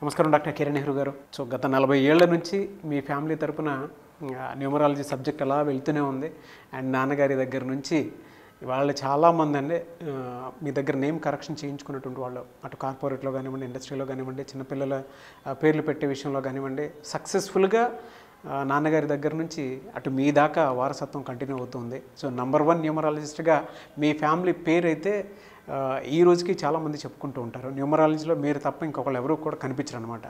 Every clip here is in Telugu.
నమస్కారం డాక్టర్ కిరణ్ నెహ్రూ గారు. సో గత 40 ఏళ్ల నుంచి మీ ఫ్యామిలీ తరపున న్యూమరాలజీ సబ్జెక్ట్ అలా వెళ్తూనే ఉంది. అండ్ నాన్నగారి దగ్గర నుంచి వాళ్ళు చాలామంది అండి మీ దగ్గర నేమ్ కరెక్షన్ చేయించుకున్నటువంటి వాళ్ళు, అటు కార్పొరేట్లో కానివ్వండి, ఇండస్ట్రీలో కానివ్వండి, చిన్నపిల్లల పేర్లు పెట్టే విషయంలో కానివ్వండి, సక్సెస్ఫుల్గా నాన్నగారి దగ్గర నుంచి అటు మీ దాకా వారసత్వం కంటిన్యూ అవుతుంది. సో నంబర్ 1 న్యూమరాలజిస్ట్గా మీ ఫ్యామిలీ పేరు అయితే ఈ రోజుకి చాలామంది చెప్పుకుంటూ ఉంటారు. న్యూమరాలజీలో మీరు తప్ప ఇంకొకళ్ళు ఎవరు కూడా కనిపించరు అనమాట.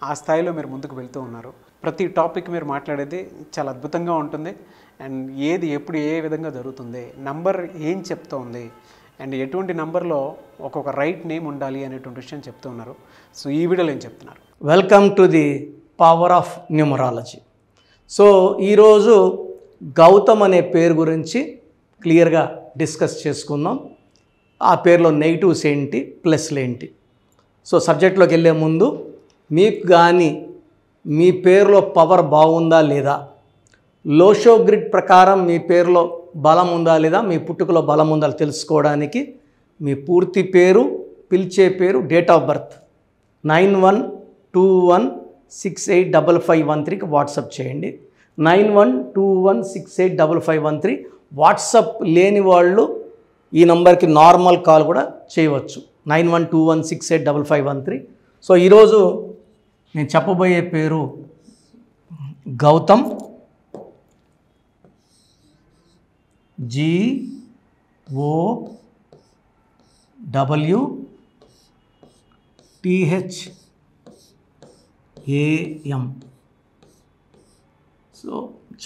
ఆ స్థాయిలో మీరు ముందుకు వెళ్తూ ఉన్నారు. ప్రతి టాపిక్ మీరు మాట్లాడేది చాలా అద్భుతంగా ఉంటుంది. అండ్ ఏది ఎప్పుడు ఏ విధంగా జరుగుతుంది, నంబర్ ఏం చెప్తోంది, అండ్ ఎటువంటి నంబర్లో ఒక్కొక్క రైట్ నేమ్ ఉండాలి అనేటువంటి విషయం చెప్తూ ఉన్నారు. సో ఈ వీడియోలో ఏం చెప్తున్నారు? Welcome to the power of numerology. So ఈరోజు గౌతమ్ అనే పేరు గురించి క్లియర్గా డిస్కస్ చేసుకుందాం. ఆ పేరులో నెగిటివ్స్ ఏంటి, ప్లస్లు ఏంటి. సో సబ్జెక్ట్లోకి వెళ్ళే ముందు మీకు కానీ మీ పేరులో పవర్ బాగుందా లేదా, లోషో గ్రిడ్ ప్రకారం మీ పేరులో బలం ఉందా లేదా, మీ పుట్టుకలో బలం ఉందా తెలుసుకోవడానికి మీ పూర్తి పేరు, పిలిచే పేరు, డేట్ ఆఫ్ బర్త్ 9121685513కి వాట్సాప్ చేయండి. 9121685513. వాట్సాప్ లేని వాళ్ళు ఈ నంబర్కి నార్మల్ కాల్ కూడా చేయవచ్చు, 9121685513. సో ఈరోజు నేను చెప్పబోయే పేరు గౌతమ్. GOWTHAM. సో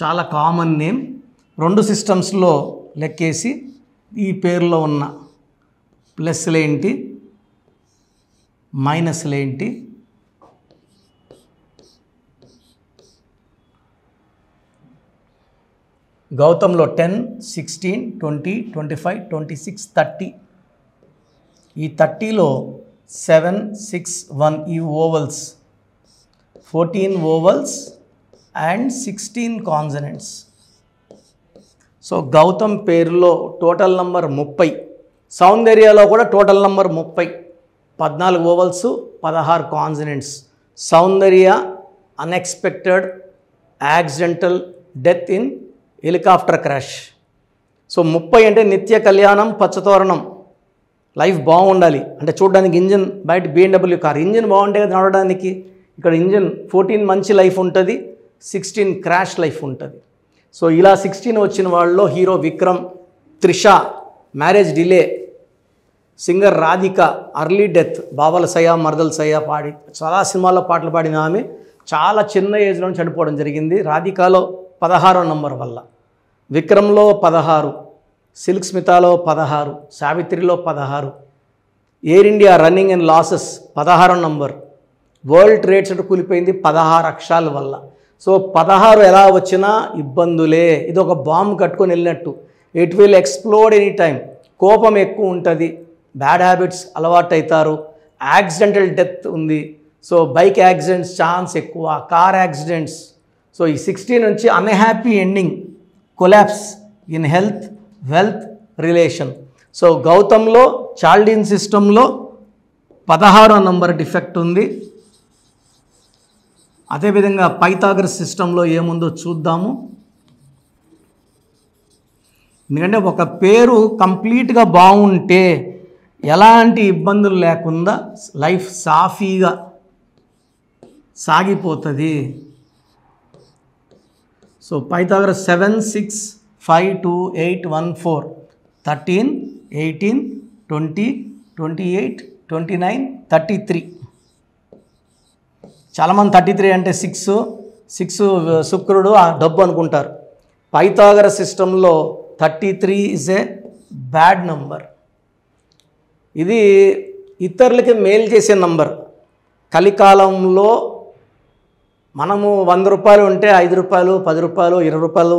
చాలా కామన్ నేమ్. 2 సిస్టమ్స్లో లెక్కేసి ఈ పేరులో ఉన్న ప్లస్లేంటి, మైనస్లేంటి, గౌతంలో 10, 16, 20, 25, 26, 30. ఈ 30లో 7, 6, 1 ఈ vowels, 14 vowels and 16 consonants. So Gautam పేరులో టోటల్ నంబర్ 30. సౌందర్యలో కూడా total number 30, 14 vowels, 16 consonants. Soundarya unexpected accidental death in helicopter crash. So 30 అంటే నిత్య కళ్యాణం, పచ్చతోరణం. లైఫ్ బాగుండాలి అంటే చూడడానికి ఇంజిన్ బయట BMW కార్ ఇంజిన్ బాగుంటే కదా నడవడానికి. ఇక్కడ ఇంజిన్ 14 మంచి లైఫ్ ఉంటుంది, 16 క్రాష్ లైఫ్ ఉంటుంది. సో ఇలా 16 వచ్చిన వాళ్ళలో hero Vikram, Trisha marriage delay, singer Radhika early death, బావల సయ మరదల సయ పాడి చాలా సినిమాల్లో పాటలు పాడిన ఆమె చాలా చిన్న ఏజ్లో చనిపోవడం జరిగింది. రాధికలో 16వ నంబర్ వల్ల, విక్రమ్లో 16, సిల్క్ స్మితాలో 16, సావిత్రిలో 16, Air India running and losses 16వ నంబర్, వరల్డ్ ట్రేడ్ సెంటర్ కూలిపోయింది 16 అక్షరాల వల్ల. సో 16 ఎలా వచ్చినా ఇబ్బందులే. ఇది ఒక బాంబు కట్టుకొని వెళ్ళినట్టు. It will explode any time. కోపం ఎక్కువ ఉంటుంది, బ్యాడ్ హ్యాబిట్స్ అలవాటు అవుతారు, యాక్సిడెంటల్ డెత్ ఉంది. సో బైక్ యాక్సిడెంట్స్ ఛాన్స్ ఎక్కువ, కార్ యాక్సిడెంట్స్. సో ఈ 16 నుంచి unhappy ending, collapse in health, wealth, relation. So గౌతంలో చాల్డిన్ సిస్టంలో 16వ నంబర్ డిఫెక్ట్ ఉంది. అదేవిధంగా పైథాగరస్ సిస్టంలో ఏముందో చూద్దాము. ఎందుకంటే ఒక పేరు కంప్లీట్గా బాగుంటే ఎలాంటి ఇబ్బందులు లేకుండా లైఫ్ సాఫీగా సాగిపోతుంది. So Pythagoras 7, 6, 5, 2, 8, 1, 4, 13, 18, 20, 28, 29, 33. చాలామంది 33 అంటే 6 శుక్రుడు ఆ డబ్బు అనుకుంటారు. పైథాగరస్ సిస్టంలో 33 ఈజ్ ఏ బ్యాడ్ నంబర్. ఇది ఇతరులకి మేలు చేసే నంబర్. కలికాలంలో మనము 100 రూపాయలు ఉంటే 5 రూపాయలు, 10 రూపాయలు, 20 రూపాయలు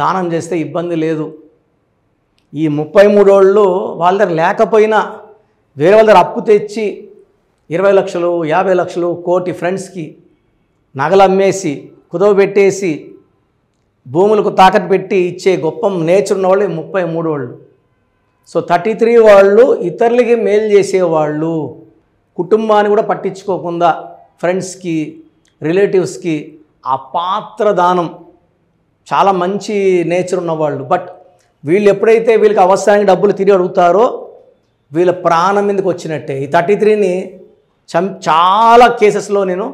దానం చేస్తే ఇబ్బంది లేదు. ఈ 33 వాళ్ళు వాళ్ళ దగ్గర లేకపోయినా వేరే వాళ్ళ దగ్గర అప్పు తెచ్చి 20 లక్షలు, 50 లక్షలు, కోటి ఫ్రెండ్స్కి నగలు అమ్మేసి కుదవబెట్టేసి భూములకు తాకట్టు పెట్టి ఇచ్చే గొప్ప నేచర్ ఉన్న వాళ్ళు 33 వాళ్ళు. సో 33 వాళ్ళు ఇతరులకి మేలు చేసేవాళ్ళు, కుటుంబాన్ని కూడా పట్టించుకోకుండా ఫ్రెండ్స్కి, రిలేటివ్స్కి ఆ పాత్ర దానం. చాలా మంచి నేచర్ ఉన్నవాళ్ళు. బట్ వీళ్ళు ఎప్పుడైతే వీళ్ళకి అవసరానికి డబ్బులు తిరిగి అడుగుతారో వీళ్ళ ప్రాణం మీదకి వచ్చినట్టే. ఈ 33ని చాలా కేసెస్లో నేను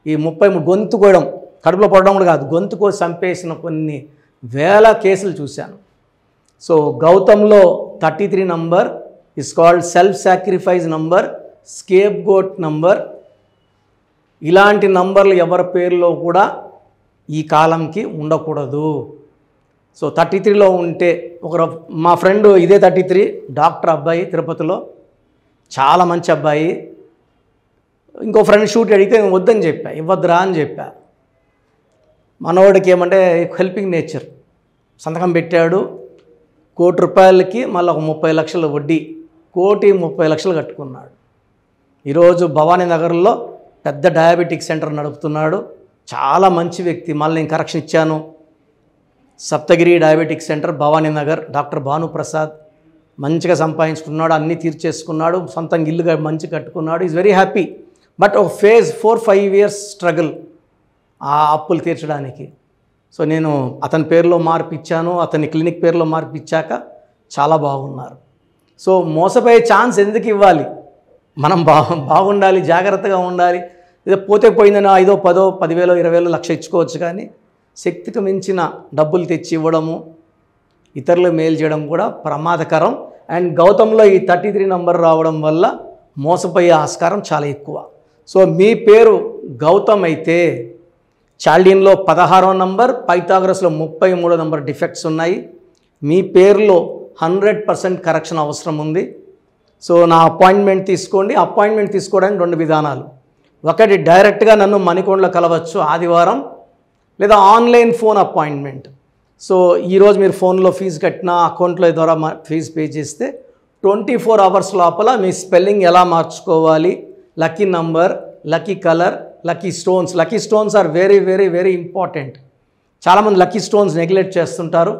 ఈ 33 గొంతు కోయడం, కడుపులో పడడం కూడా కాదు, గొంతు కోసి చంపేసిన కొన్ని వేల కేసులు చూశాను. సో గౌతమ్లో 33 number is called self sacrifice number, scapegoat number. ఇలాంటి నంబర్లు ఎవరి పేరులో కూడా ఈ కాలంకి ఉండకూడదు. సో 33లో ఉంటే మా ఫ్రెండ్ ఇదే 33 డాక్టర్ అబ్బాయి, తిరుపతిలో చాలా మంచి అబ్బాయి. ఇంకో ఫ్రెండ్ షూట్ అడిగితే నేను వద్దని చెప్పా, ఇవ్వద్దురా అని చెప్పా. మనవాడికి ఏమంటే హెల్పింగ్ నేచర్, సంతకం పెట్టాడు. ₹1,00,000కి మళ్ళీ ఒక 30 లక్షల వడ్డీ, 1,30,00,000 కట్టుకున్నాడు. ఈరోజు భవానీ నగర్లో పెద్ద డయాబెటిక్ సెంటర్ నడుపుతున్నాడు. చాలా మంచి వ్యక్తి. మళ్ళీ నేను కరెక్షన్ ఇచ్చాను. Saptagiri diabetic centre, Bhavani Nagar, doctor Bhanuprasad. మంచిగా సంపాదించుకున్నాడు, అన్నీ తీర్చేసుకున్నాడు, సొంతంగా ఇల్లుగా మంచి కట్టుకున్నాడు. Is very happy. బట్ ఒక ఫేజ్ 4-5 ఇయర్స్ స్ట్రగుల్ ఆ అప్పులు తీర్చడానికి. సో నేను అతని పేరులో మార్పు ఇచ్చాను, అతని క్లినిక్ పేరులో మార్పు ఇచ్చాక చాలా బాగున్నారు. సో మోసపోయే ఛాన్స్ ఎందుకు ఇవ్వాలి? మనం బాగుండాలి, జాగ్రత్తగా ఉండాలి. ఏదో పోతే పోయిందని 5, 10, 10,000, 20,000, లక్ష ఇచ్చుకోవచ్చు. కానీ శక్తికి మించిన డబ్బులు తెచ్చి ఇవ్వడము, ఇతరులు మేలు చేయడం కూడా ప్రమాదకరం. అండ్ గౌతమ్లో ఈ 33 నంబర్ రావడం వల్ల మోసపోయే ఆస్కారం చాలా ఎక్కువ. సో మీ పేరు గౌతమ్ అయితే చాల్డీన్లో 16వ నంబర్, పైథాగరస్లో 33వ నంబర్ డిఫెక్ట్స్ ఉన్నాయి. మీ పేరులో 100% కరెక్షన్ అవసరం ఉంది. సో నా అపాయింట్మెంట్ తీసుకోండి. అపాయింట్మెంట్ తీసుకోవడానికి 2 విధానాలు. ఒకటి, డైరెక్ట్గా నన్ను మణికొండలో కలవచ్చు ఆదివారం, లేదా ఆన్లైన్ ఫోన్ అపాయింట్మెంట్. సో ఈరోజు మీరు ఫోన్లో ఫీజు కట్టినా, అకౌంట్లో ద్వారా ఫీజు పే చేస్తే 24 అవర్స్ లోపల మీ స్పెల్లింగ్ ఎలా మార్చుకోవాలి, lucky number, lucky colour, lucky stones. Lucky stones are very very very important. చాలామంది లక్కీ స్టోన్స్ నెగ్లెక్ట్ చేస్తుంటారు.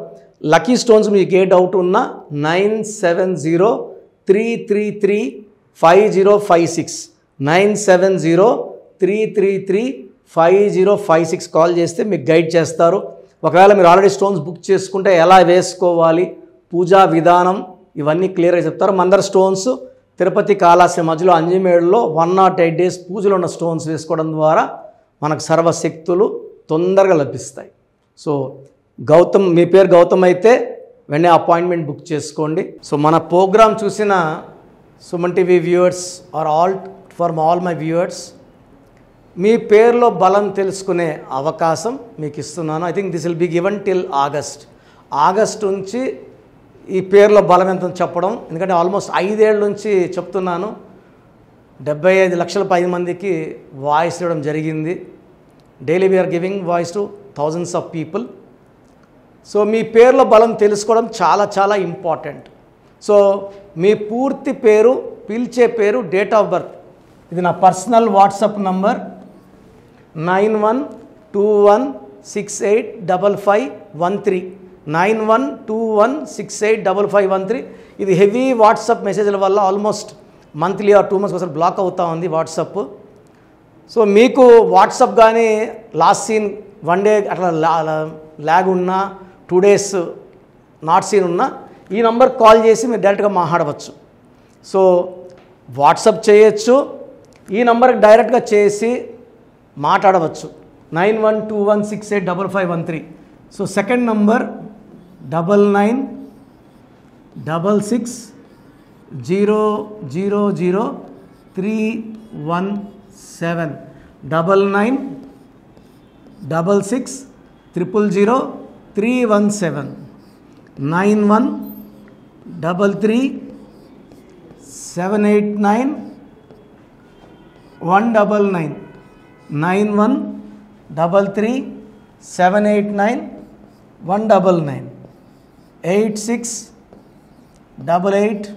లక్కీ స్టోన్స్ మీకు ఏ డౌట్ ఉన్నా 9703335056 9703335056 కాల్ చేస్తే మీకు గైడ్ చేస్తారు. ఒకవేళ మీరు ఆల్రెడీ స్టోన్స్ బుక్ చేసుకుంటే ఎలా వేసుకోవాలి, పూజా విధానం, ఇవన్నీ క్లియర్గా చెప్తారు. మందర్ స్టోన్స్ తిరుపతి కాళాశ్రీ మధ్యలో అంజమేడులో 108 days పూజలు ఉన్న స్టోన్స్ వేసుకోవడం ద్వారా మనకు సర్వశక్తులు తొందరగా లభిస్తాయి. సో గౌతమ్, మీ పేరు గౌతమ్ అయితే వెంటనే అపాయింట్మెంట్ బుక్ చేసుకోండి. సో మన ప్రోగ్రామ్ చూసిన Suman TV viewers are all my viewers, మీ పేరులో బలం తెలుసుకునే అవకాశం మీకు ఇస్తున్నాను. I think this will be given till August నుంచి ఈ పేరులో బలం ఎంత చెప్పడం. ఎందుకంటే ఆల్మోస్ట్ 5 ఏళ్ళ నుంచి చెప్తున్నాను. 75 లక్షల పై మందికి వాయిస్ ఇవ్వడం జరిగింది. Daily we are giving voice to thousands of people. So మీ పేరులో బలం తెలుసుకోవడం చాలా చాలా ఇంపార్టెంట్. సో మీ పూర్తి పేరు, పిలిచే పేరు, డేట్ ఆఫ్ బర్త్. ఇది నా పర్సనల్ వాట్సాప్ నంబర్ 9121685513 9121685513. ఇది హెవీ వాట్సాప్ మెసేజ్ల వల్ల ఆల్మోస్ట్ మంత్లీ ఆర్ 2 months ఒకసారి బ్లాక్ అవుతూ ఉంది వాట్సాప్. సో మీకు వాట్సాప్ కానీ లాస్ట్ సీన్ 1 day అట్లా ల్యాగ్ ఉన్నా, 2 days నాట్ సీన్ ఉన్నా, ఈ నంబర్ కాల్ చేసి మీరు డైరెక్ట్గా మాట్లాడవచ్చు. సో వాట్సాప్ చేయొచ్చు, ఈ నంబర్కి డైరెక్ట్గా చేసి మాట్లాడవచ్చు. 9121685513. So second number 9966000317 9966000317 9133789199 9133789199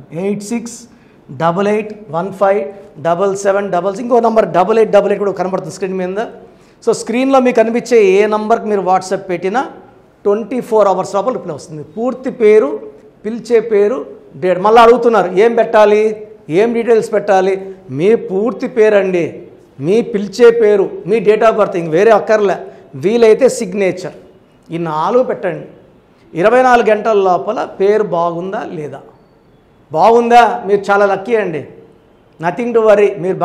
8688157777 8688157777. ఇంకో నంబర్ 8888 కూడా కనబడుతుంది స్క్రీన్ మీద. సో స్క్రీన్లో మీకు కనిపించే ఏ నంబర్కి మీరు వాట్సాప్ పెట్టినా 24 hours లోపల రిప్లై వస్తుంది. పూర్తి పేరు, పిలిచే పేరు, డేట్ మళ్ళీ అడుగుతున్నారు ఏం పెట్టాలి, ఏం డీటెయిల్స్ పెట్టాలి. మీ పూర్తి పేరండి, మీ పిలిచే పేరు, మీ డేట్ ఆఫ్ బర్త్, ఇంక వేరే అక్కర్లే. వీలైతే సిగ్నేచర్, ఈ 4 పెట్టండి. 24 గంటల లోపల పేరు బాగుందా లేదా, బాగుందా మీరు చాలా లక్కీ అండి, నథింగ్ టు వరీ, మీరు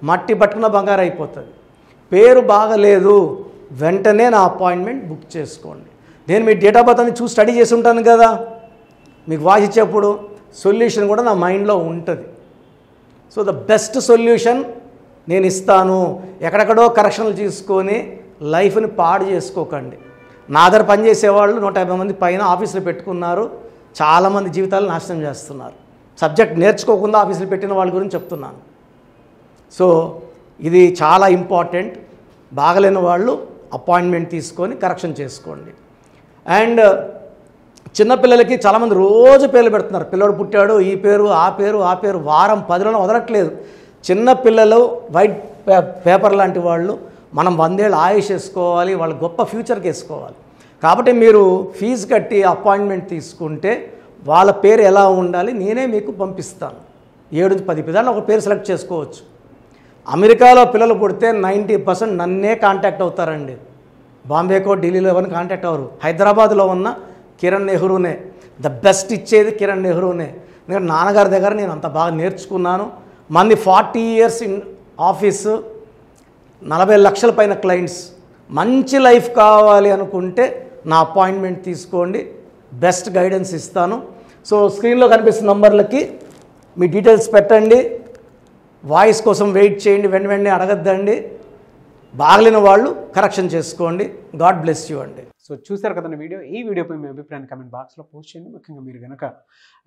మట్టి పట్టుకున్న బంగారు అయిపోతుంది. పేరు బాగలేదు, వెంటనే నా అపాయింట్మెంట్ బుక్ చేసుకోండి. నేను మీ డేట్ ఆఫ్ బర్త్ అని చూసి స్టడీ చేసి ఉంటాను కదా, మీకు వాయిస్ ఇచ్చేప్పుడు సొల్యూషన్ కూడా నా మైండ్లో ఉంటుంది. సో ద బెస్ట్ సొల్యూషన్ నేను ఇస్తాను. ఎక్కడెక్కడో కరెక్షన్లు తీసుకొని లైఫ్ని పాడు చేసుకోకండి. నా దగ్గర పనిచేసేవాళ్ళు 150 మంది పైన ఆఫీసులు పెట్టుకున్నారు, చాలామంది జీవితాలు నాశనం చేస్తున్నారు. సబ్జెక్ట్ నేర్చుకోకుండా ఆఫీసులు పెట్టిన వాళ్ళ గురించి చెప్తున్నాను. సో ఇది చాలా ఇంపార్టెంట్. బాగలేని వాళ్ళు అపాయింట్మెంట్ తీసుకొని కరెక్షన్ చేసుకోండి. అండ్ చిన్నపిల్లలకి చాలామంది రోజు పేర్లు పెడుతున్నారు. పిల్లడు పుట్టాడు, ఈ పేరు ఆ పేరు ఆ పేరు, వారం 10 రోజులు వదలట్లేదు. చిన్నపిల్లలు వైట్ పేపర్ లాంటి వాళ్ళు, మనం 100 ఏళ్ళు ఆయుష్ వేసుకోవాలి, వాళ్ళ గొప్ప ఫ్యూచర్కి వేసుకోవాలి. కాబట్టి మీరు ఫీజు కట్టి అపాయింట్మెంట్ తీసుకుంటే వాళ్ళ పేరు ఎలా ఉండాలి నేనే మీకు పంపిస్తాను. 7 నుంచి 10 పిల్లలు ఒక పేరు సెలెక్ట్ చేసుకోవచ్చు. అమెరికాలో పిల్లలు పుడితే 90% నన్నే కాంటాక్ట్ అవుతారండి. బాంబేకో ఢిల్లీలో ఎవరిని కాంటాక్ట్ అవ్వరు. హైదరాబాద్లో ఉన్న కిరణ్ నెహ్రూనే, ద బెస్ట్ ఇచ్చేది కిరణ్ నెహ్రూనే. ఎందుకంటే నాన్నగారి దగ్గర నేను అంత బాగా నేర్చుకున్నాను. మంది 40 years ఇన్ ఆఫీసు, 40 లక్షల పైన క్లయింట్స్. మంచి లైఫ్ కావాలి అనుకుంటే నా అపాయింట్మెంట్ తీసుకోండి, బెస్ట్ గైడెన్స్ ఇస్తాను. సో స్క్రీన్లో కనిపిస్తున్న నంబర్లకి మీ డీటెయిల్స్ పెట్టండి. వాయిస్ కోసం వెయిట్ చేయండి, వెంటనే అడగద్దండి. బాగలేని వాళ్ళు కరెక్షన్ చేసుకోండి. గాడ్ బ్లెస్ యూ అండి. సో చూసారు కదండి వీడియో. ఈ వీడియోపై మీ అభిప్రాయాన్ని కమెంట్ బాక్స్లో పోస్ట్ చేయండి. ముఖ్యంగా మీరు కనుక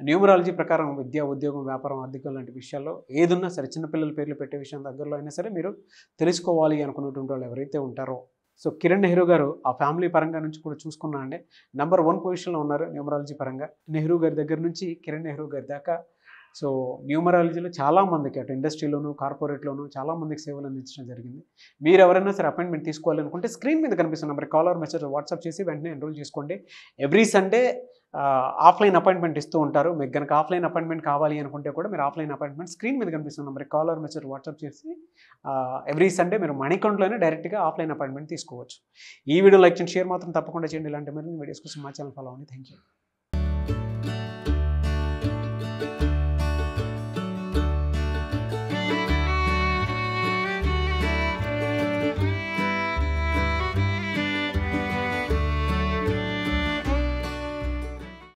న్యూమరాలజీ ప్రకారం విద్య, ఉద్యోగం, వ్యాపారం, ఆర్థికం లాంటి విషయాల్లో ఏదున్నా సరే, చిన్నపిల్లల పేర్లు పెట్టే విషయం దగ్గరలో అయినా సరే మీరు తెలుసుకోవాలి అనుకున్నటువంటి వాళ్ళు ఎవరైతే ఉంటారో, సో కిరణ్ నెహ్రూ గారు ఆ ఫ్యామిలీ పరంగా నుంచి కూడా చూసుకున్నా అండి నంబర్ 1 పొజిషన్లో ఉన్నారు న్యూమరాలజీ పరంగా. నెహ్రూ గారి దగ్గర నుంచి కిరణ్ నెహ్రూ గారి దాకా సో న్యూమరాలజీలో చాలామందికి అటు ఇండస్ట్రీలోను, కార్పొరేట్లోను చాలామందికి సేవలు అందించడం జరిగింది. మీరు ఎవరైనా సరే అపాయింట్మెంట్ తీసుకోవాలనుకుంటే స్క్రీన్ మీద కనిపిస్తున్న నెంబర్ కాలర్ మెసేజ్ వాట్సాప్ చేసి వెంటనే ఎన్రోల్ చేసుకోండి. ఎవ్రీ సండే ఆఫ్లైన్ అపాయింట్మెంట్ ఇస్తూ ఉంటారు. మీకు కనుక ఆఫ్లైన్ అపాయింట్మెంట్ కావాలి అనుకుంటే కూడా మీరు ఆఫ్లైన్ అపాయింట్మెంట్ స్క్రీన్ మీద కనిపిస్తున్న నెంబర్ కాలర్ మెసేజ్ వాట్సాప్ చేసి ఎవ్రీ సండే మీరు మనీ అకౌంట్లోనే డైరెక్ట్గా ఆఫ్లైన్ అపాయింట్మెంట్ తీసుకోవచ్చు. ఈ వీడియో లైక్ చేయండి, షేర్ మాత్రం తప్పకుండా చేయండి. ఇలాంటి మరిన్ని వీడియోస్ కోసం మా ఛానల్ ఫాలో అవ్వండి. Thank you.